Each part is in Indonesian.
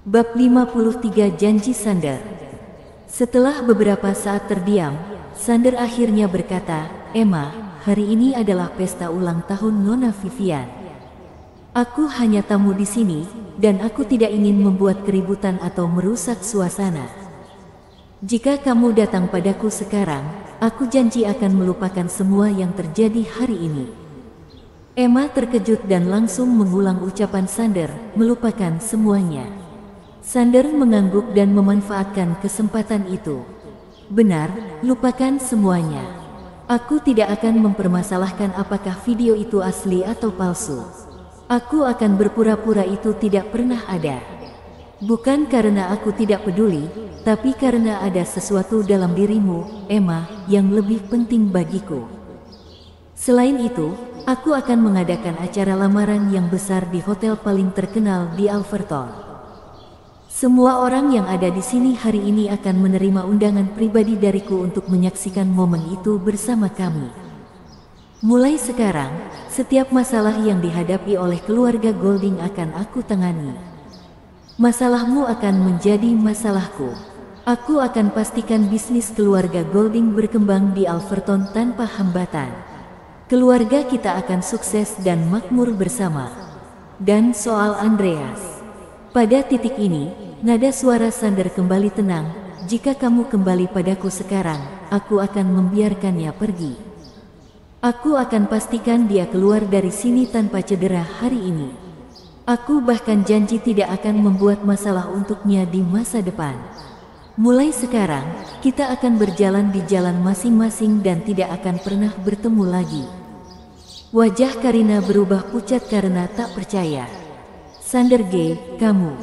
Bab 53 Janji Sander. Setelah beberapa saat terdiam, Sander akhirnya berkata, "Emma, hari ini adalah pesta ulang tahun Nona Vivian. Aku hanya tamu di sini, dan aku tidak ingin membuat keributan atau merusak suasana. Jika kamu datang padaku sekarang, aku janji akan melupakan semua yang terjadi hari ini." Emma terkejut dan langsung mengulang ucapan Sander, "Melupakan semuanya." Sander mengangguk dan memanfaatkan kesempatan itu. "Benar, lupakan semuanya. Aku tidak akan mempermasalahkan apakah video itu asli atau palsu. Aku akan berpura-pura itu tidak pernah ada. Bukan karena aku tidak peduli, tapi karena ada sesuatu dalam dirimu, Emma, yang lebih penting bagiku. Selain itu, aku akan mengadakan acara lamaran yang besar di hotel paling terkenal di Alverton. Semua orang yang ada di sini hari ini akan menerima undangan pribadi dariku untuk menyaksikan momen itu bersama kami. Mulai sekarang, setiap masalah yang dihadapi oleh keluarga Golding akan aku tangani. Masalahmu akan menjadi masalahku. Aku akan pastikan bisnis keluarga Golding berkembang di Alverton tanpa hambatan. Keluarga kita akan sukses dan makmur bersama." Dan soal Andreas. Pada titik ini, nada suara Sander kembali tenang. "Jika kamu kembali padaku sekarang, aku akan membiarkannya pergi. Aku akan pastikan dia keluar dari sini tanpa cedera hari ini. Aku bahkan janji tidak akan membuat masalah untuknya di masa depan. Mulai sekarang, kita akan berjalan di jalan masing-masing dan tidak akan pernah bertemu lagi." Wajah Karina berubah pucat karena tak percaya. "Sander G, kamu..."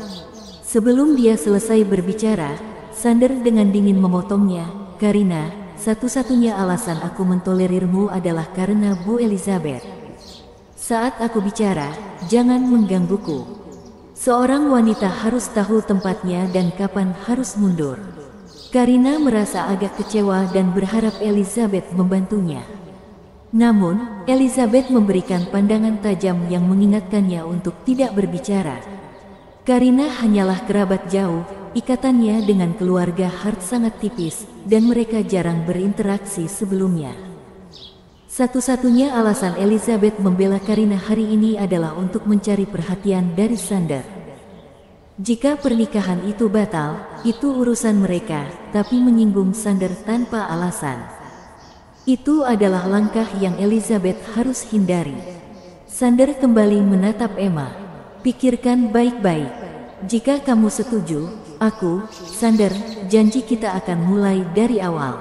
Sebelum dia selesai berbicara, Sander dengan dingin memotongnya, "Karina, satu-satunya alasan aku mentolerirmu adalah karena Bu Elizabeth. Saat aku bicara, jangan menggangguku. Seorang wanita harus tahu tempatnya dan kapan harus mundur." Karina merasa agak kecewa dan berharap Elizabeth membantunya. Namun, Elizabeth memberikan pandangan tajam yang mengingatkannya untuk tidak berbicara. Karina hanyalah kerabat jauh, ikatannya dengan keluarga Hart sangat tipis, dan mereka jarang berinteraksi sebelumnya. Satu-satunya alasan Elizabeth membela Karina hari ini adalah untuk mencari perhatian dari Sander. Jika pernikahan itu batal, itu urusan mereka, tapi menyinggung Sander tanpa alasan, itu adalah langkah yang Elizabeth harus hindari. Sander kembali menatap Emma. "Pikirkan baik-baik. Jika kamu setuju, aku, Sander, janji kita akan mulai dari awal.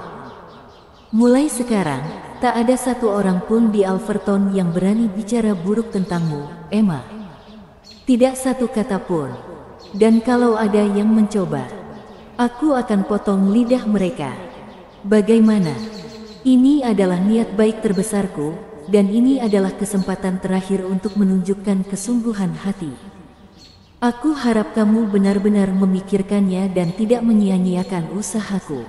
Mulai sekarang, tak ada satu orang pun di Alverton yang berani bicara buruk tentangmu, Emma. Tidak satu kata pun. Dan kalau ada yang mencoba, aku akan potong lidah mereka. Bagaimana? Ini adalah niat baik terbesarku, dan ini adalah kesempatan terakhir untuk menunjukkan kesungguhan hati. Aku harap kamu benar-benar memikirkannya dan tidak menyia-nyiakan usahaku.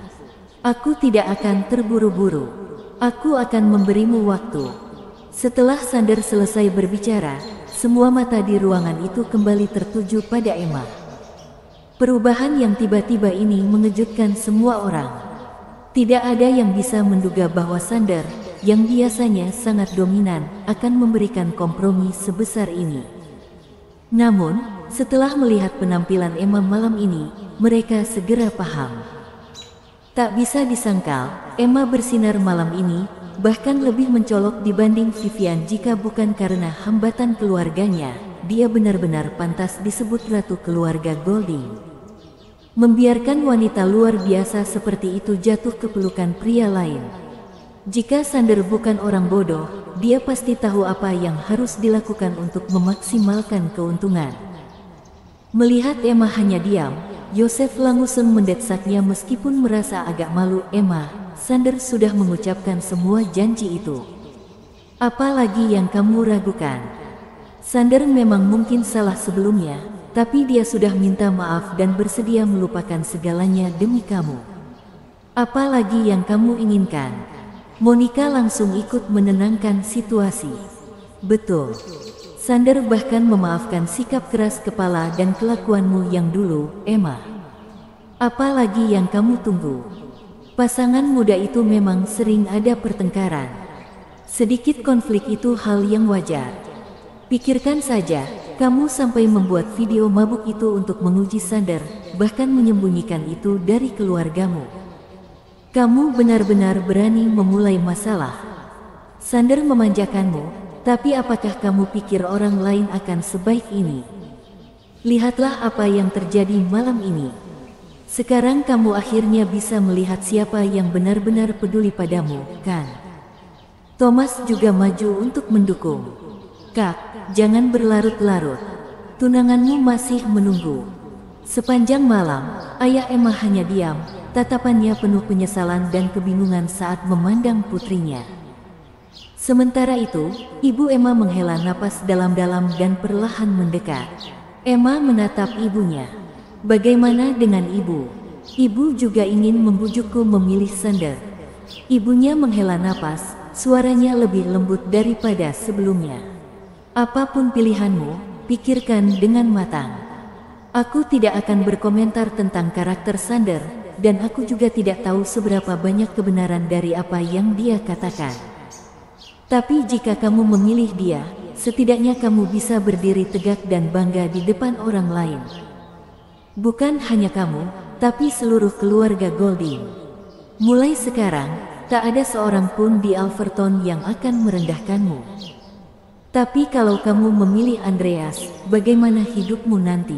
Aku tidak akan terburu-buru. Aku akan memberimu waktu." Setelah Sander selesai berbicara, semua mata di ruangan itu kembali tertuju pada Emma. Perubahan yang tiba-tiba ini mengejutkan semua orang. Tidak ada yang bisa menduga bahwa Sander, yang biasanya sangat dominan, akan memberikan kompromi sebesar ini. Namun, setelah melihat penampilan Emma malam ini, mereka segera paham. Tak bisa disangkal, Emma bersinar malam ini, bahkan lebih mencolok dibanding Vivian. Jika bukan karena hambatan keluarganya, dia benar-benar pantas disebut ratu keluarga Golding. Membiarkan wanita luar biasa seperti itu jatuh ke pelukan pria lain. Jika Sander bukan orang bodoh, dia pasti tahu apa yang harus dilakukan untuk memaksimalkan keuntungan. Melihat Emma hanya diam, Yosef langsung mendesaknya meskipun merasa agak malu. "Emma, Sander sudah mengucapkan semua janji itu. Apa lagi yang kamu ragukan? Sander memang mungkin salah sebelumnya, tapi dia sudah minta maaf dan bersedia melupakan segalanya demi kamu. Apa lagi yang kamu inginkan?" Monica langsung ikut menenangkan situasi. "Betul. Sander bahkan memaafkan sikap keras kepala dan kelakuanmu yang dulu, Emma. Apalagi yang kamu tunggu? Pasangan muda itu memang sering ada pertengkaran. Sedikit konflik itu hal yang wajar. Pikirkan saja, kamu sampai membuat video mabuk itu untuk menguji Sander, bahkan menyembunyikan itu dari keluargamu. Kamu benar-benar berani memulai masalah. Sander memanjakanmu, tapi apakah kamu pikir orang lain akan sebaik ini? Lihatlah apa yang terjadi malam ini. Sekarang kamu akhirnya bisa melihat siapa yang benar-benar peduli padamu, kan? Thomas juga maju untuk mendukung. Kak, jangan berlarut-larut. Tunanganmu masih menunggu. Sepanjang malam, ayah Emma hanya diam, tatapannya penuh penyesalan dan kebingungan saat memandang putrinya. Sementara itu, ibu Emma menghela napas dalam-dalam dan perlahan mendekat. Emma menatap ibunya. Bagaimana dengan ibu? Ibu juga ingin membujukku memilih Sander. Ibunya menghela napas, suaranya lebih lembut daripada sebelumnya. Apapun pilihanmu, pikirkan dengan matang. Aku tidak akan berkomentar tentang karakter Sander, dan aku juga tidak tahu seberapa banyak kebenaran dari apa yang dia katakan. Tapi jika kamu memilih dia, setidaknya kamu bisa berdiri tegak dan bangga di depan orang lain. Bukan hanya kamu, tapi seluruh keluarga Golding. Mulai sekarang, tak ada seorang pun di Alverton yang akan merendahkanmu. Tapi kalau kamu memilih Andreas, bagaimana hidupmu nanti?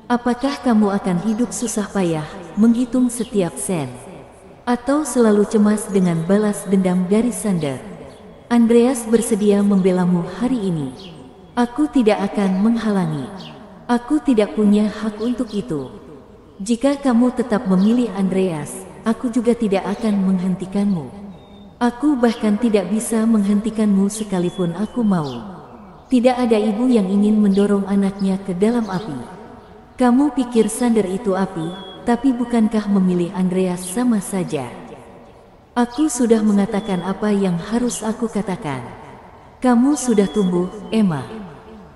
Apakah kamu akan hidup susah payah, menghitung setiap sen? Atau selalu cemas dengan balas dendam dari Sander? Andreas bersedia membelamu hari ini. Aku tidak akan menghalangi. Aku tidak punya hak untuk itu. Jika kamu tetap memilih Andreas, aku juga tidak akan menghentikanmu. Aku bahkan tidak bisa menghentikanmu sekalipun aku mau. Tidak ada ibu yang ingin mendorong anaknya ke dalam api. Kamu pikir Sander itu api, tapi bukankah memilih Andreas sama saja? Aku sudah mengatakan apa yang harus aku katakan. Kamu sudah tumbuh, Emma.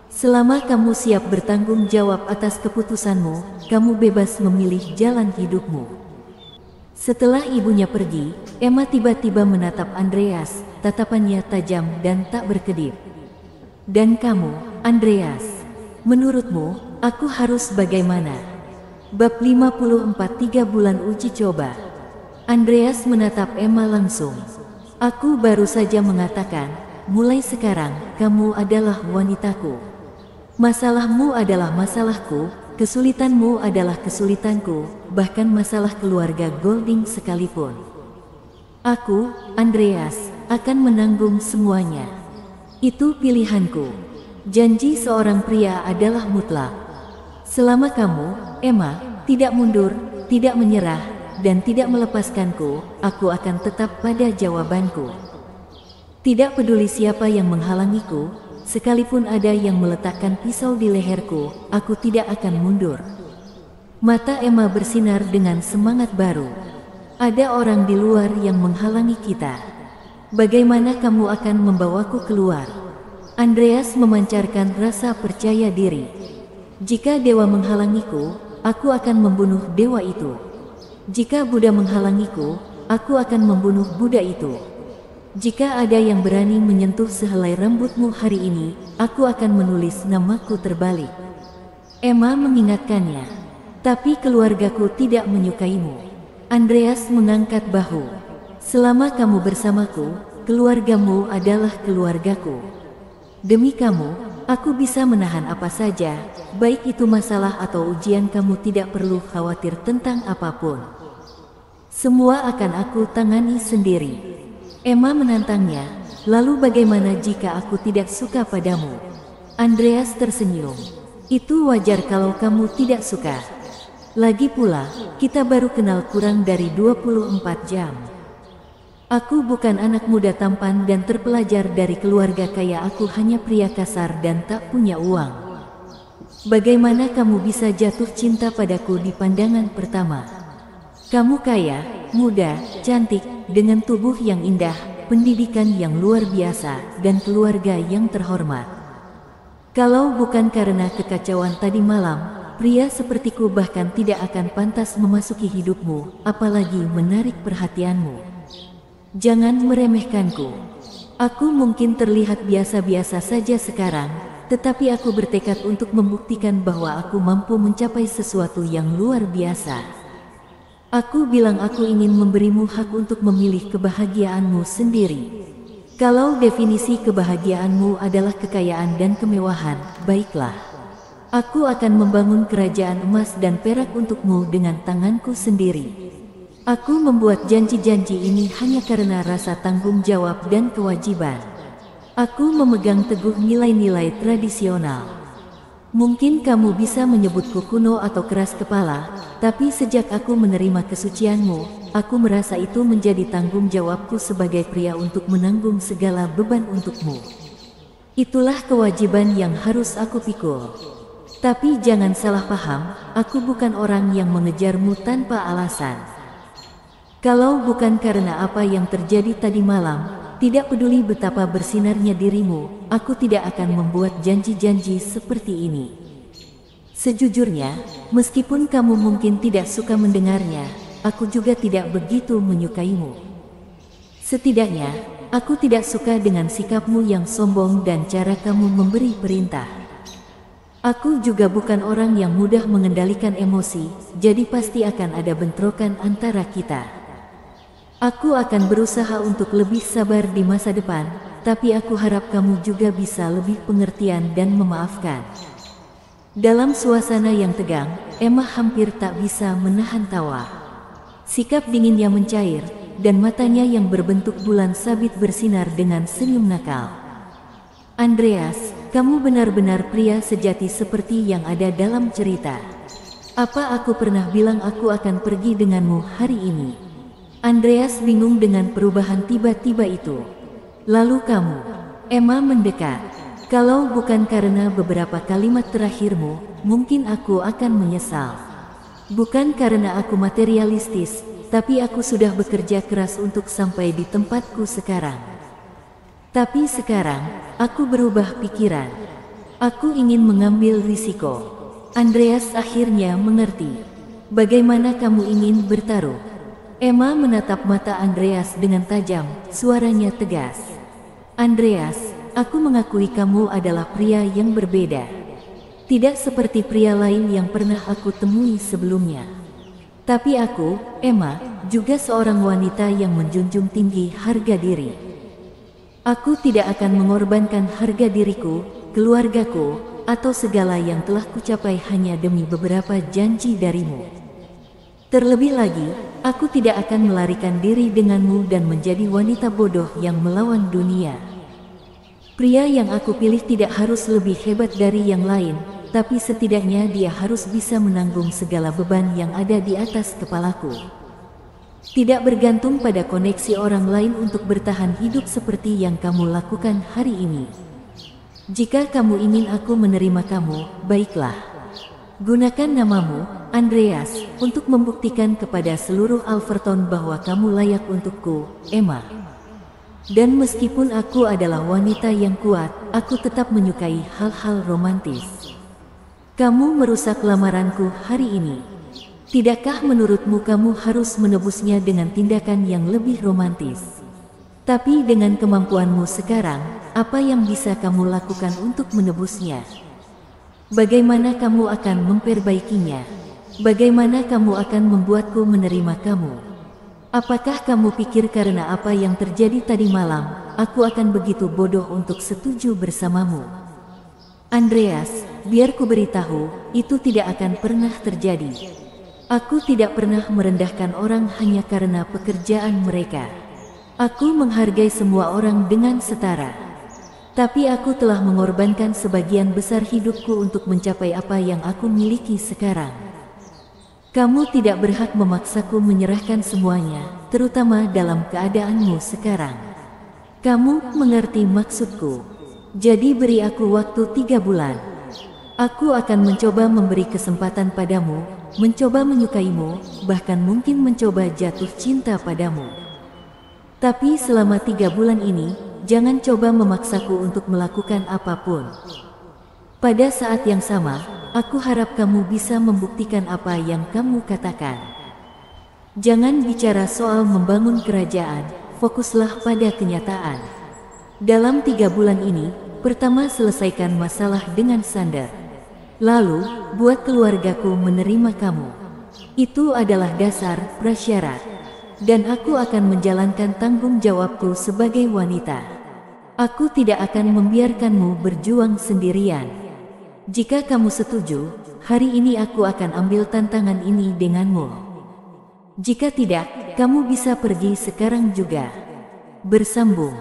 Selama kamu siap bertanggung jawab atas keputusanmu, kamu bebas memilih jalan hidupmu. Setelah ibunya pergi, Emma tiba-tiba menatap Andreas, tatapannya tajam dan tak berkedip. Dan kamu, Andreas, menurutmu, aku harus bagaimana? Bab 54 3 bulan uji coba. Andreas menatap Emma langsung. Aku baru saja mengatakan, mulai sekarang, kamu adalah wanitaku. Masalahmu adalah masalahku. Kesulitanmu adalah kesulitanku, bahkan masalah keluarga Golding sekalipun. Aku, Andreas, akan menanggung semuanya. Itu pilihanku. Janji seorang pria adalah mutlak. Selama kamu, Emma, tidak mundur, tidak menyerah, dan tidak melepaskanku, aku akan tetap pada jawabanku. Tidak peduli siapa yang menghalangiku, sekalipun ada yang meletakkan pisau di leherku, aku tidak akan mundur. Mata Emma bersinar dengan semangat baru. Ada orang di luar yang menghalangi kita. Bagaimana kamu akan membawaku keluar? Andreas memancarkan rasa percaya diri. Jika dewa menghalangiku, aku akan membunuh dewa itu. Jika Buddha menghalangiku, aku akan membunuh Buddha itu. Jika ada yang berani menyentuh sehelai rambutmu hari ini, aku akan menulis namaku terbalik. Emma mengingatkannya. Tapi keluargaku tidak menyukaimu. Andreas mengangkat bahu. Selama kamu bersamaku, keluargamu adalah keluargaku. Demi kamu, aku bisa menahan apa saja, baik itu masalah atau ujian. Kamu tidak perlu khawatir tentang apapun. Semua akan aku tangani sendiri. Emma menantangnya, lalu bagaimana jika aku tidak suka padamu? Andreas tersenyum. Itu wajar kalau kamu tidak suka. Lagi pula, kita baru kenal kurang dari 24 jam. Aku bukan anak muda tampan dan terpelajar dari keluarga kaya. Aku hanya pria kasar dan tak punya uang. Bagaimana kamu bisa jatuh cinta padaku di pandangan pertama? Kamu kaya, muda, cantik, dengan tubuh yang indah, pendidikan yang luar biasa, dan keluarga yang terhormat. Kalau bukan karena kekacauan tadi malam, pria sepertiku bahkan tidak akan pantas memasuki hidupmu, apalagi menarik perhatianmu. Jangan meremehkanku. Aku mungkin terlihat biasa-biasa saja sekarang, tetapi aku bertekad untuk membuktikan bahwa aku mampu mencapai sesuatu yang luar biasa. Aku bilang aku ingin memberimu hak untuk memilih kebahagiaanmu sendiri. Kalau definisi kebahagiaanmu adalah kekayaan dan kemewahan, baiklah. Aku akan membangun kerajaan emas dan perak untukmu dengan tanganku sendiri. Aku membuat janji-janji ini hanya karena rasa tanggung jawab dan kewajiban. Aku memegang teguh nilai-nilai tradisional. Mungkin kamu bisa menyebutku kuno atau keras kepala, tapi sejak aku menerima kesucianmu, aku merasa itu menjadi tanggung jawabku sebagai pria untuk menanggung segala beban untukmu. Itulah kewajiban yang harus aku pikul. Tapi jangan salah paham, aku bukan orang yang mengejarmu tanpa alasan. Kalau bukan karena apa yang terjadi tadi malam, tidak peduli betapa bersinarnya dirimu, aku tidak akan membuat janji-janji seperti ini. Sejujurnya, meskipun kamu mungkin tidak suka mendengarnya, aku juga tidak begitu menyukaimu. Setidaknya, aku tidak suka dengan sikapmu yang sombong dan cara kamu memberi perintah. Aku juga bukan orang yang mudah mengendalikan emosi, jadi pasti akan ada bentrokan antara kita. Aku akan berusaha untuk lebih sabar di masa depan, tapi aku harap kamu juga bisa lebih pengertian dan memaafkan. Dalam suasana yang tegang, Emma hampir tak bisa menahan tawa. Sikap dinginnya mencair, dan matanya yang berbentuk bulan sabit bersinar dengan senyum nakal. Andreas, kamu benar-benar pria sejati seperti yang ada dalam cerita. Apa aku pernah bilang aku akan pergi denganmu hari ini? Andreas bingung dengan perubahan tiba-tiba itu. Lalu kamu, Emma mendekat. Kalau bukan karena beberapa kalimat terakhirmu, mungkin aku akan menyesal. Bukan karena aku materialistis, tapi aku sudah bekerja keras untuk sampai di tempatku sekarang. Tapi sekarang, aku berubah pikiran. Aku ingin mengambil risiko. Andreas akhirnya mengerti. Bagaimana kamu ingin bertaruh? Emma menatap mata Andreas dengan tajam, suaranya tegas. Andreas, aku mengakui kamu adalah pria yang berbeda. Tidak seperti pria lain yang pernah aku temui sebelumnya. Tapi aku, Emma, juga seorang wanita yang menjunjung tinggi harga diri. Aku tidak akan mengorbankan harga diriku, keluargaku, atau segala yang telah kucapai hanya demi beberapa janji darimu. Terlebih lagi, aku tidak akan melarikan diri denganmu dan menjadi wanita bodoh yang melawan dunia. Pria yang aku pilih tidak harus lebih hebat dari yang lain, tapi setidaknya dia harus bisa menanggung segala beban yang ada di atas kepalaku. Tidak bergantung pada koneksi orang lain untuk bertahan hidup seperti yang kamu lakukan hari ini. Jika kamu ingin aku menerima kamu, baiklah. Gunakan namamu, Andreas, untuk membuktikan kepada seluruh Alverton bahwa kamu layak untukku, Emma. Dan meskipun aku adalah wanita yang kuat, aku tetap menyukai hal-hal romantis. Kamu merusak lamaranku hari ini. Tidakkah menurutmu kamu harus menebusnya dengan tindakan yang lebih romantis? Tapi dengan kemampuanmu sekarang, apa yang bisa kamu lakukan untuk menebusnya? Bagaimana kamu akan memperbaikinya? Bagaimana kamu akan membuatku menerima kamu? Apakah kamu pikir karena apa yang terjadi tadi malam, aku akan begitu bodoh untuk setuju bersamamu? Andreas, biar ku beritahu, itu tidak akan pernah terjadi. Aku tidak pernah merendahkan orang hanya karena pekerjaan mereka. Aku menghargai semua orang dengan setara. Tapi aku telah mengorbankan sebagian besar hidupku untuk mencapai apa yang aku miliki sekarang. Kamu tidak berhak memaksaku menyerahkan semuanya, terutama dalam keadaanmu sekarang. Kamu mengerti maksudku. Jadi beri aku waktu 3 bulan. Aku akan mencoba memberi kesempatan padamu, mencoba menyukaimu, bahkan mungkin mencoba jatuh cinta padamu. Tapi selama 3 bulan ini, jangan coba memaksaku untuk melakukan apapun. Pada saat yang sama, aku harap kamu bisa membuktikan apa yang kamu katakan. Jangan bicara soal membangun kerajaan, fokuslah pada kenyataan. Dalam 3 bulan ini, pertama selesaikan masalah dengan Sander. Lalu, buat keluargaku menerima kamu. Itu adalah dasar prasyarat. Dan aku akan menjalankan tanggung jawabku sebagai wanita. Aku tidak akan membiarkanmu berjuang sendirian. Jika kamu setuju, hari ini aku akan ambil tantangan ini denganmu. Jika tidak, kamu bisa pergi sekarang juga. Bersambung.